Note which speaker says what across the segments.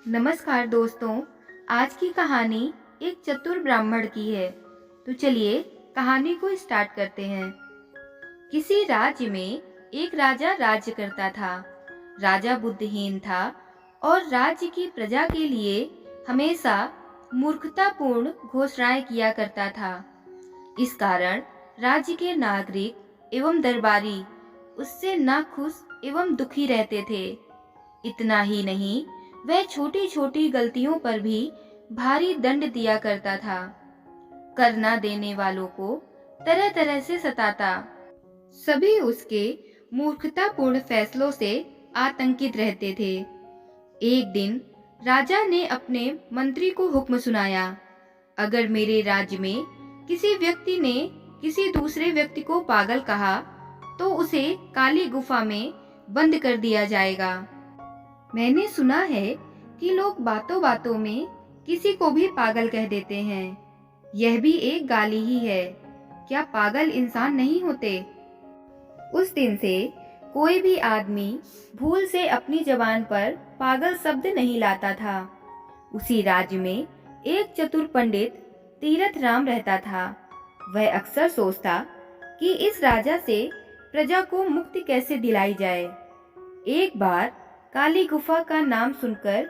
Speaker 1: नमस्कार दोस्तों। आज की कहानी एक चतुर ब्राह्मण की है। तो चलिए कहानी को स्टार्ट करते हैं। किसी राज्य में एक राजा राज्य करता था। राजा बुद्धिहीन था और राज्य की प्रजा के लिए हमेशा मूर्खतापूर्ण घोषणाएं किया करता था। इस कारण राज्य के नागरिक एवं दरबारी उससे नाखुश एवं दुखी रहते थे। इतना ही नहीं, वह छोटी छोटी गलतियों पर भी भारी दंड दिया करता था। कर न देने वालों को तरह तरह से सताता। सभी उसके मूर्खतापूर्ण फैसलों से आतंकित रहते थे। एक दिन राजा ने अपने मंत्री को हुक्म सुनाया, अगर मेरे राज्य में किसी व्यक्ति ने किसी दूसरे व्यक्ति को पागल कहा तो उसे काली गुफा में बंद कर दिया जाएगा। मैंने सुना है कि लोग बातों बातों में किसी को भी पागल कह देते हैं। यह भी एक गाली ही है। क्या पागल इंसान नहीं होते? उस दिन से कोई भी आदमी भूल से अपनी जबान पर पागल शब्द नहीं लाता था। उसी राज्य में एक चतुर पंडित तीरथ राम रहता था। वह अक्सर सोचता कि इस राजा से प्रजा को मुक्ति कैसे दिलाई जाए। एक बार काली गुफा का नाम सुनकर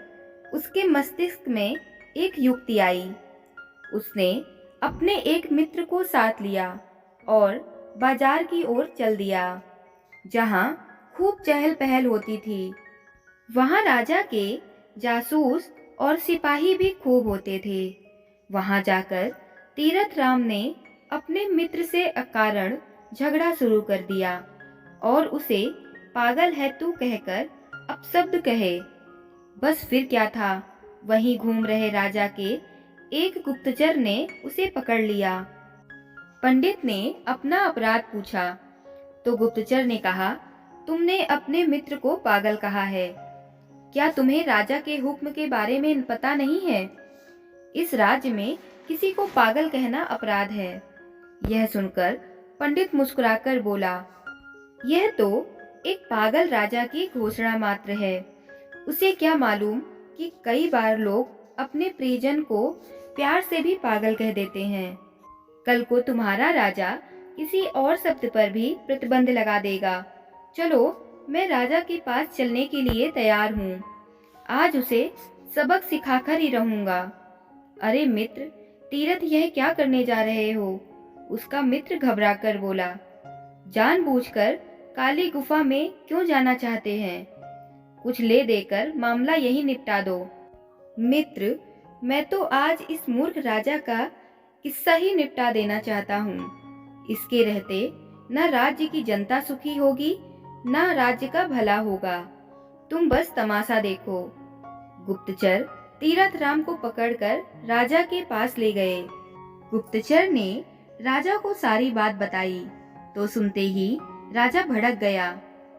Speaker 1: उसके मस्तिष्क में एक युक्ति आई। उसने अपने एक मित्र को साथ लिया और बाजार की ओर चल दिया, जहां खूब चहल पहल होती थी। वहां राजा के जासूस और सिपाही भी खूब होते थे। वहां जाकर तीरथ राम ने अपने मित्र से अकारण झगड़ा शुरू कर दिया और उसे पागल है तू कहकर अपशब्द कहे। बस फिर क्या था, वहीं घूम रहे राजा के एक गुप्तचर ने उसे पकड़ लिया। पंडित ने अपना अपराध पूछा तो गुप्तचर ने कहा, तुमने अपने मित्र को पागल कहा है। क्या तुम्हें राजा के हुक्म के बारे में पता नहीं है? इस राज्य में किसी को पागल कहना अपराध है। यह सुनकर पंडित मुस्कुराकर बोला, यह तो एक पागल राजा की घोषणा मात्र है। उसे क्या मालूम कि कई बार लोग अपने प्रियजन को प्यार से भी पागल कह देते हैं। कल को तुम्हारा राजा किसी और शब्द पर भी प्रतिबंध लगा देगा। चलो, मैं राजा के पास चलने के लिए तैयार हूँ। आज उसे सबक सिखाकर ही रहूंगा। अरे मित्र, तीरथ यह क्या करने जा रहे हो? उसका मित्र घबराकर बोला, जानबूझकर काली गुफा में क्यों जाना चाहते हैं? कुछ ले देकर मामला यही निपटा दो। मित्र, मैं तो आज इस मूर्ख राजा का किस्सा ही निपटा देना चाहता हूँ। इसके रहते न राज्य की जनता सुखी होगी, न राज्य का भला होगा। तुम बस तमाशा देखो। गुप्तचर तीरथ राम को पकड़कर राजा के पास ले गए। गुप्तचर ने राजा को सारी बात बताई तो सुनते ही राजा भड़क गया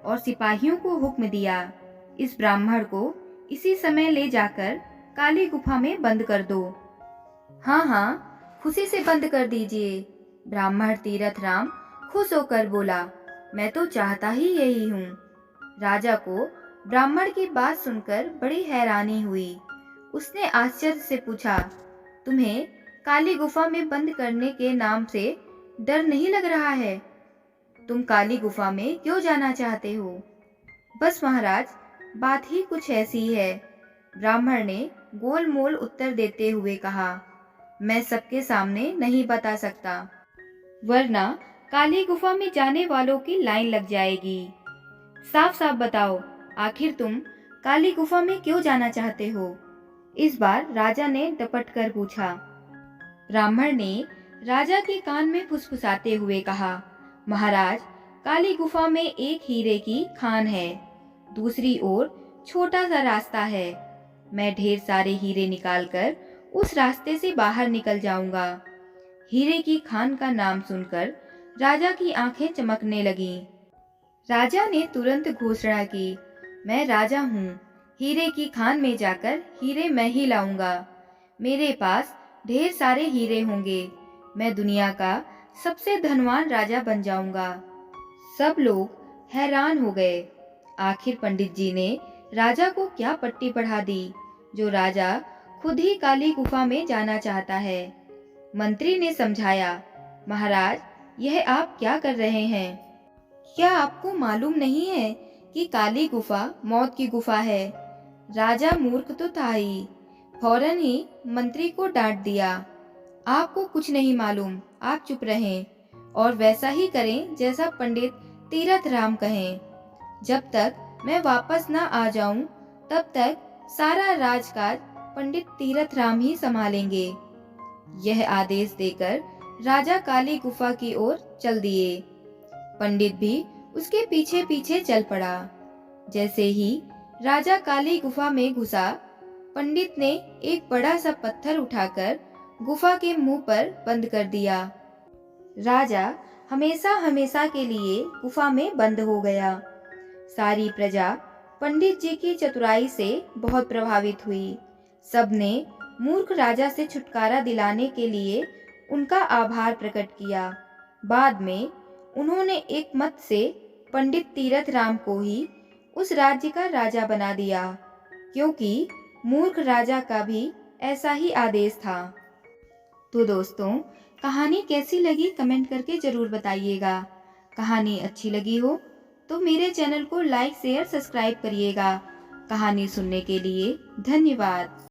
Speaker 1: और सिपाहियों को हुक्म दिया, इस ब्राह्मण को इसी समय ले जाकर काली गुफा में बंद कर दो। हाँ हाँ, खुशी से बंद कर दीजिए। ब्राह्मण तीरथ राम खुश होकर बोला, मैं तो चाहता ही यही हूँ। राजा को ब्राह्मण की बात सुनकर बड़ी हैरानी हुई। उसने आश्चर्य से पूछा, तुम्हें काली गुफा में बंद करने के नाम से डर नहीं लग रहा है? तुम काली गुफा में क्यों जाना चाहते हो? बस महाराज, बात ही कुछ ऐसी है। ब्राह्मण ने गोलमोल उत्तर देते हुए कहा, मैं सबके सामने नहीं बता सकता, वरना काली गुफा में जाने वालों की लाइन लग जाएगी। साफ साफ बताओ, आखिर तुम काली गुफा में क्यों जाना चाहते हो? इस बार राजा ने डपट कर पूछा। ब्राह्मण ने राजा के कान में फुसफुसाते हुए कहा, महाराज, काली गुफा में एक हीरे की खान है। दूसरी ओर छोटा सा रास्ता है। मैं ढेर सारे हीरे निकालकर उस रास्ते से बाहर निकल जाऊंगा। हीरे की खान का नाम सुनकर राजा की आंखें चमकने लगीं। राजा ने तुरंत घोषणा की, मैं राजा हूँ। हीरे की खान में जाकर हीरे मैं ही लाऊंगा। मेरे पास ढेर सारे हीरे होंगे। मैं दुनिया का सबसे धनवान राजा बन जाऊंगा। सब लोग हैरान हो गए। आखिर पंडित जी ने राजा को क्या पट्टी पढ़ा दी। जो राजा खुद ही काली गुफा में जाना चाहता है। मंत्री ने समझाया, महाराज, यह आप क्या कर रहे हैं? क्या आपको मालूम नहीं है कि काली गुफा मौत की गुफा है? राजा मूर्ख तो था ही, फौरन ही मंत्री को डांट दिया। आपको कुछ नहीं मालूम, आप चुप रहें और वैसा ही करें जैसा पंडित तीरथ राम कहें। जब तक मैं वापस ना आ जाऊं, तब तक सारा राजकाज पंडित तीरथ राम ही संभालेंगे। यह आदेश देकर राजा काली गुफा की ओर चल दिए। पंडित भी उसके पीछे पीछे चल पड़ा। जैसे ही राजा काली गुफा में घुसा, पंडित ने एक बड़ा सा पत्थर उठाकर गुफा के मुंह पर बंद कर दिया। राजा हमेशा हमेशा के लिए गुफा में बंद हो गया। सारी प्रजा पंडित जी की चतुराई से बहुत प्रभावित हुई। सबने मूर्ख राजा से छुटकारा दिलाने के लिए उनका आभार प्रकट किया। बाद में उन्होंने एक मत से पंडित तीरथ राम को ही उस राज्य का राजा बना दिया, क्योंकि मूर्ख राजा का भी ऐसा ही आदेश था। तो दोस्तों, कहानी कैसी लगी कमेंट करके ज़रूर बताइएगा। कहानी अच्छी लगी हो तो मेरे चैनल को लाइक शेयर सब्सक्राइब करिएगा। कहानी सुनने के लिए धन्यवाद।